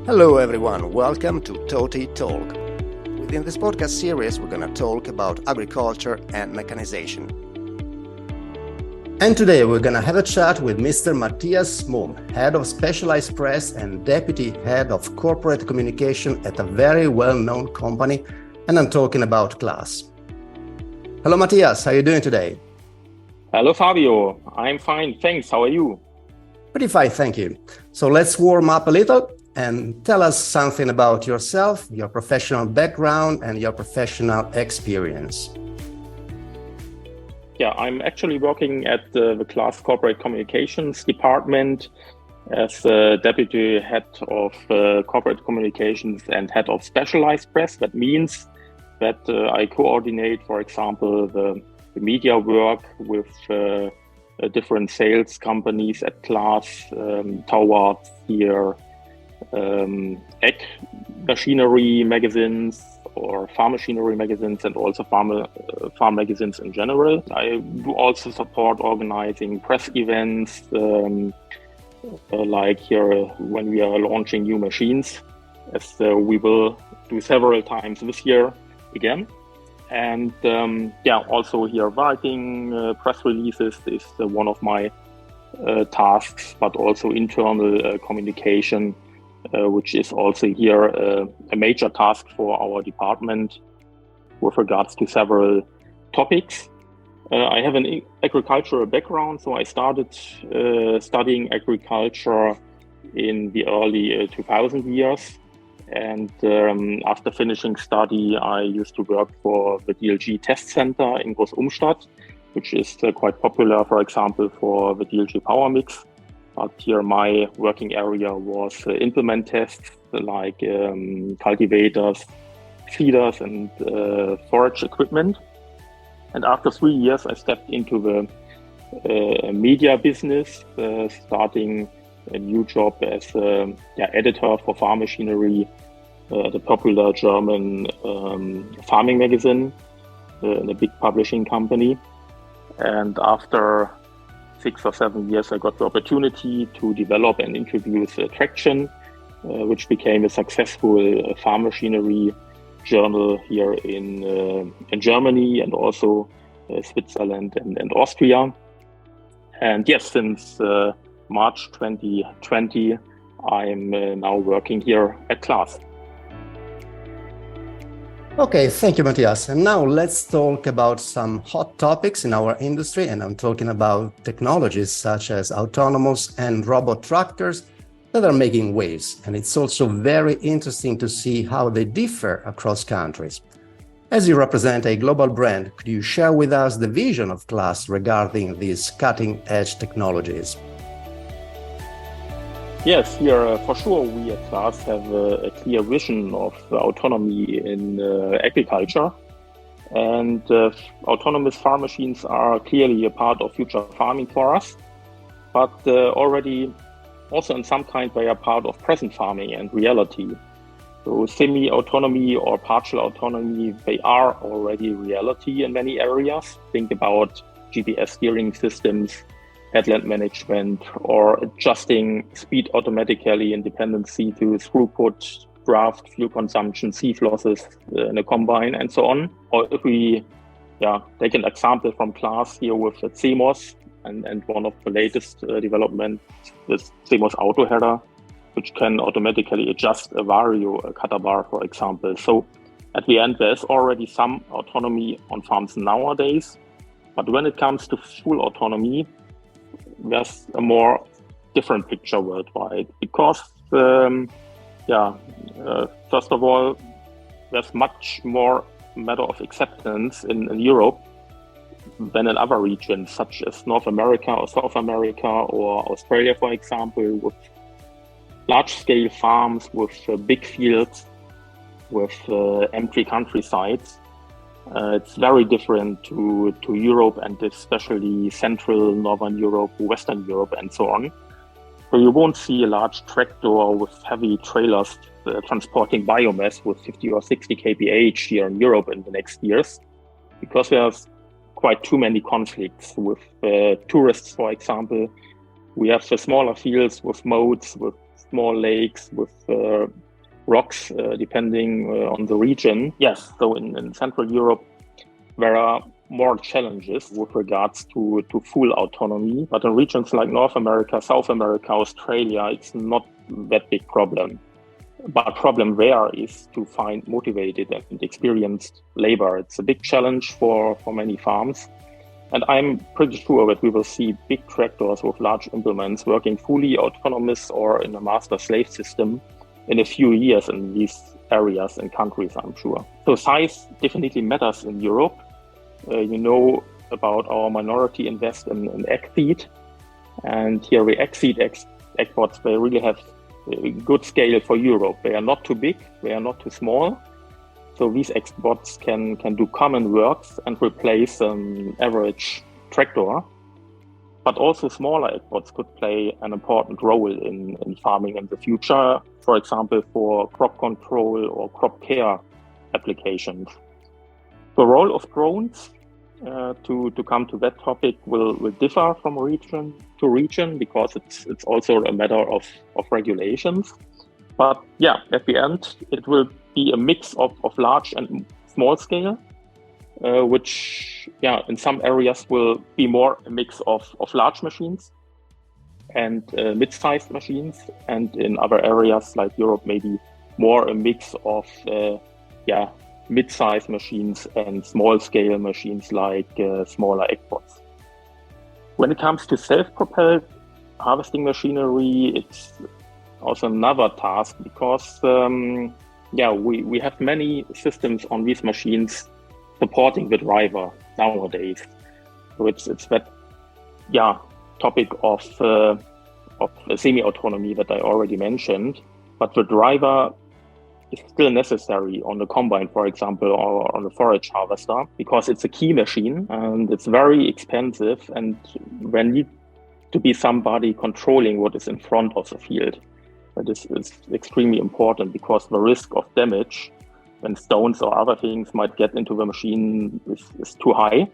Hello everyone, welcome to Toti Talk. Within this podcast series, we're going to talk about agriculture and mechanization. And today we're going to have a chat with Mr. Matthias Mumme, Head of Specialized Press and Deputy Head of Corporate Communication at a very well-known company, and I'm talking about CLAAS. Hello Matthias, how are you doing today? Hello Fabio, I'm fine, thanks. How are you? Pretty fine, thank you. So let's warm up a little and tell us something about yourself, your professional background, and your professional experience. Yeah, I'm actually working at the CLAAS Corporate Communications Department as Deputy Head of Corporate Communications and Head of Specialized Press. That means that I coordinate, for example, the media work with different sales companies at CLAAS towards here ag machinery magazines or farm machinery magazines and also farm magazines in general. I do also support organizing press events like here when we are launching new machines, as we will do several times this year again. And also here writing press releases is one of my tasks, but also internal communication, which is also here a major task for our department with regards to several topics. I have an agricultural background, so I started studying agriculture in the early 2000 years. And after finishing study, I used to work for the DLG test center in Groß-Umstadt, which is quite popular, for example, for the DLG power mix. But here my working area was implement tests like cultivators, feeders and forage equipment. And after 3 years, I stepped into the media business, starting a new job as editor for farm machinery, the popular German farming magazine in a big publishing company. And after 6 or 7 years, I got the opportunity to develop and introduce Traction, which became a successful farm machinery journal here in Germany and also Switzerland and Austria. And yes, since March 2020, I'm now working here at CLAAS. Okay, thank you, Matthias. And now let's talk about some hot topics in our industry. And I'm talking about technologies such as autonomous and robot tractors that are making waves. And it's also very interesting to see how they differ across countries. As you represent a global brand, could you share with us the vision of CLAAS regarding these cutting-edge technologies? Yes, here for sure we at CLAAS have a clear vision of autonomy in agriculture, and autonomous farm machines are clearly a part of future farming for us, but already also in some kind they are part of present farming and reality. So semi-autonomy or partial autonomy, they are already reality in many areas. Think about GPS steering systems, headland management, or adjusting speed automatically in dependency to throughput, draft, fuel consumption, sieve losses in a combine, and so on. Or if we take an example from CLAAS here with the CMOS and one of the latest developments, this CMOS auto header, which can automatically adjust a vario, a cutter bar, for example. So at the end, there's already some autonomy on farms nowadays. But when it comes to full autonomy, there's a more different picture worldwide because, first of all, there's much more matter of acceptance in Europe than in other regions, such as North America or South America or Australia, for example, with large-scale farms, with big fields, with empty countrysides. It's very different to Europe and especially Central, Northern Europe, Western Europe, and so on. So you won't see a large tractor with heavy trailers transporting biomass with 50 or 60 kph here in Europe in the next years, because there's quite too many conflicts with tourists, for example. We have the smaller fields with moats, with small lakes with rocks, depending on the region. Yes, so in Central Europe, there are more challenges with regards to full autonomy. But in regions like North America, South America, Australia, it's not that big problem. But problem there is to find motivated and experienced labor. It's a big challenge for many farms. And I'm pretty sure that we will see big tractors with large implements working fully autonomous or in a master-slave system in a few years in these areas and countries, I'm sure. So size definitely matters in Europe. You know about our minority invest in egg feed. And here we egg feed exports, they really have a good scale for Europe. They are not too big, they are not too small. So these exports can do common works and replace an average tractor. But also smaller exports could play an important role in farming in the future, for example, for crop control or crop care applications. The role of drones, to come to that topic, will differ from region to region because it's also a matter of regulations. But yeah, at the end, it will be a mix of large and small scale, which in some areas will be more a mix of large machines and mid-sized machines, and in other areas like Europe, maybe more a mix of mid-sized machines and small-scale machines like smaller exports. When it comes to self-propelled harvesting machinery, it's also another task because we have many systems on these machines supporting the driver nowadays. So it's that topic of semi-autonomy that I already mentioned, but the driver is still necessary on the combine, for example, or on a forage harvester, because it's a key machine and it's very expensive, and there needs to be somebody controlling what is in front of the field. That is extremely important because the risk of damage when stones or other things might get into the machine is too high.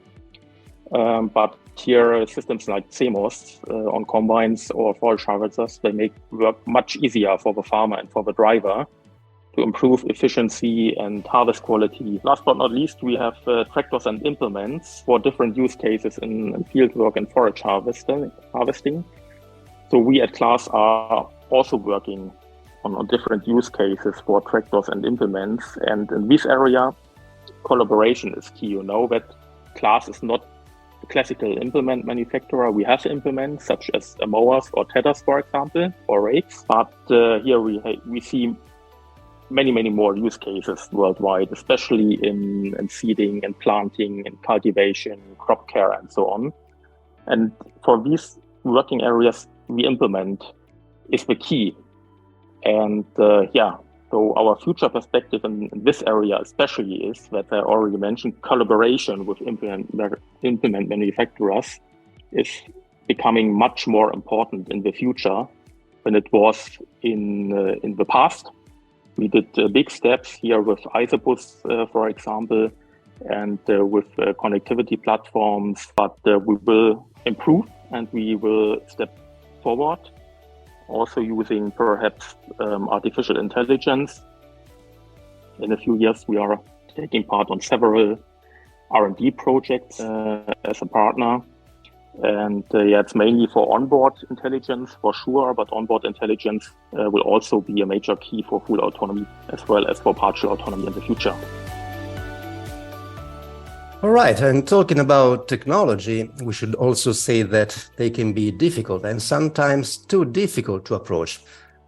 But here, systems like CMOS on combines or forage harvesters, they make work much easier for the farmer and for the driver to improve efficiency and harvest quality. Last but not least, we have tractors and implements for different use cases in field work and forage harvesting. So we at CLAAS are also working on different use cases for tractors and implements. And in this area, collaboration is key. You know that CLAAS is not a classical implement manufacturer. We have implements such as mowers or tedders, for example, or rakes. But here we see many more use cases worldwide, especially in seeding and planting and cultivation, crop care, and so on. And for these working areas, the implement is the key. And so our future perspective in this area especially is that I already mentioned collaboration with implement manufacturers is becoming much more important in the future than it was in the past. We did big steps here with Isobus, for example, and with connectivity platforms, but we will improve and we will step forward, also using perhaps artificial intelligence. In a few years, we are taking part on several R&D projects as a partner. And it's mainly for onboard intelligence for sure, but onboard intelligence will also be a major key for full autonomy as well as for partial autonomy in the future. All right, and talking about technology, we should also say that they can be difficult and sometimes too difficult to approach.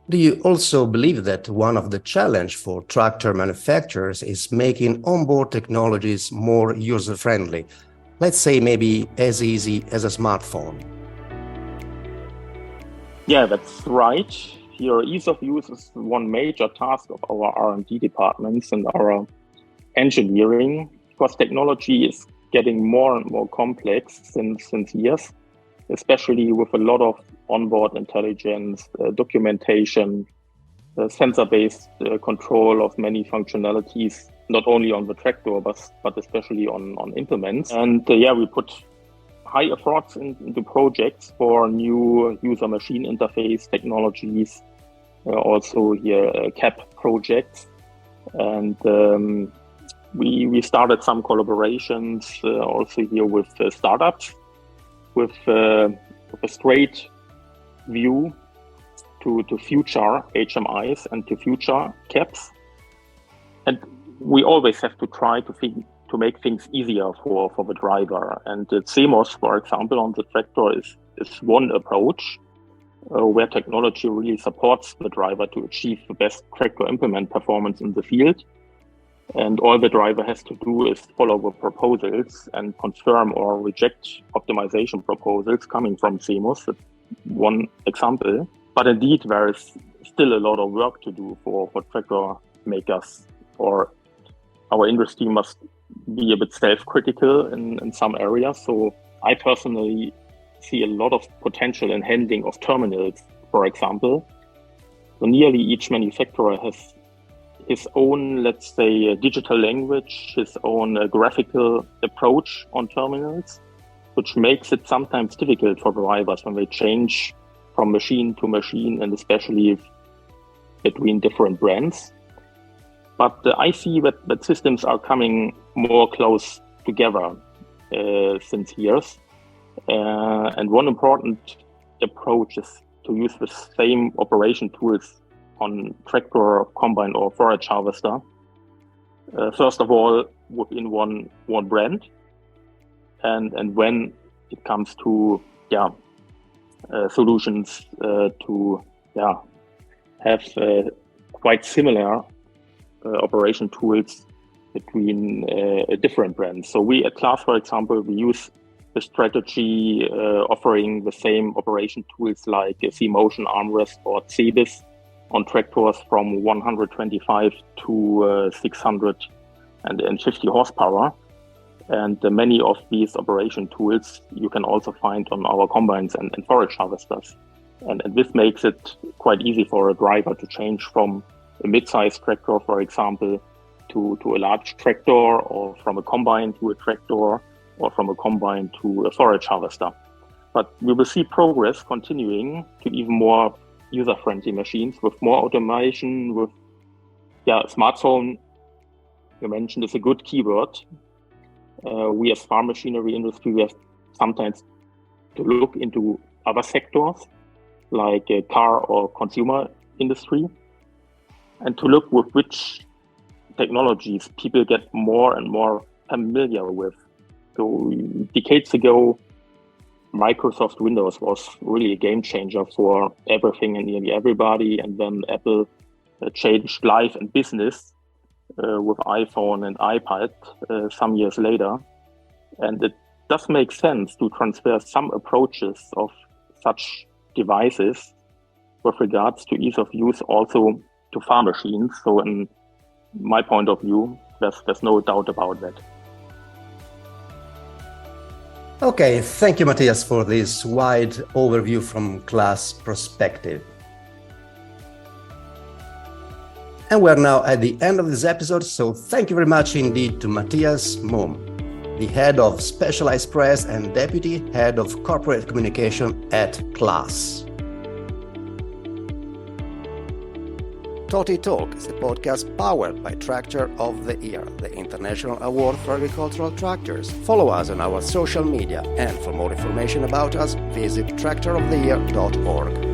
Do you also believe that one of the challenges for tractor manufacturers is making onboard technologies more user-friendly? Let's say maybe as easy as a smartphone. Yeah, that's right. Here, ease of use is one major task of our R&D departments and our engineering, because technology is getting more and more complex since years, especially with a lot of onboard intelligence, documentation, sensor-based control of many functionalities, not only on the tractor, but especially on implements. And we put high efforts into projects for new user-machine interface technologies also here CAP projects. And we started some collaborations also here with startups with a straight view to future HMIs and to future CAPs. And we always have to try to make things easier for the driver. And the CMOS, for example, on the tractor is one approach where technology really supports the driver to achieve the best tractor implement performance in the field. And all the driver has to do is follow the proposals and confirm or reject optimization proposals coming from CMOS. That's one example. But indeed, there is still a lot of work to do for tractor makers, or our industry must be a bit self-critical in some areas. So I personally see a lot of potential in handling of terminals, for example. So nearly each manufacturer has his own, let's say, digital language, his own graphical approach on terminals, which makes it sometimes difficult for drivers when they change from machine to machine, and especially between different brands. But I see that systems are coming more close together since years. And one important approach is to use the same operation tools on tractor, combine, or forage harvester. First of all, within one brand, and when it comes to solutions to have quite similar operation tools between different brands. So we at CLAAS, for example, we use the strategy offering the same operation tools like C-Motion, Armrest, or CBIS on tractors from 125 to 650 horsepower. And many of these operation tools you can also find on our combines and forage harvesters. And this makes it quite easy for a driver to change from a mid-sized tractor, for example, to a large tractor, or from a combine to a tractor, or from a combine to a forage harvester. But we will see progress continuing to even more user-friendly machines with more automation, with smartphone, you mentioned, is a good keyword. We as farm machinery industry, we have sometimes to look into other sectors like car or consumer industry, and to look with which technologies people get more and more familiar with. So decades ago, Microsoft Windows was really a game changer for everything and nearly everybody. And then Apple changed life and business with iPhone and iPad some years later. And it does make sense to transfer some approaches of such devices with regards to ease of use also to farm machines. So in my point of view, there's no doubt about that. Okay, thank you, Matthias, for this wide overview from CLAAS perspective. And we're now at the end of this episode, so thank you very much indeed to Matthias Mumme, the head of Specialized Press and deputy head of corporate communication at CLAAS. Toti Talk is the podcast powered by Tractor of the Year, the International Award for Agricultural Tractors. Follow us on our social media, and for more information about us, visit tractoroftheyear.org.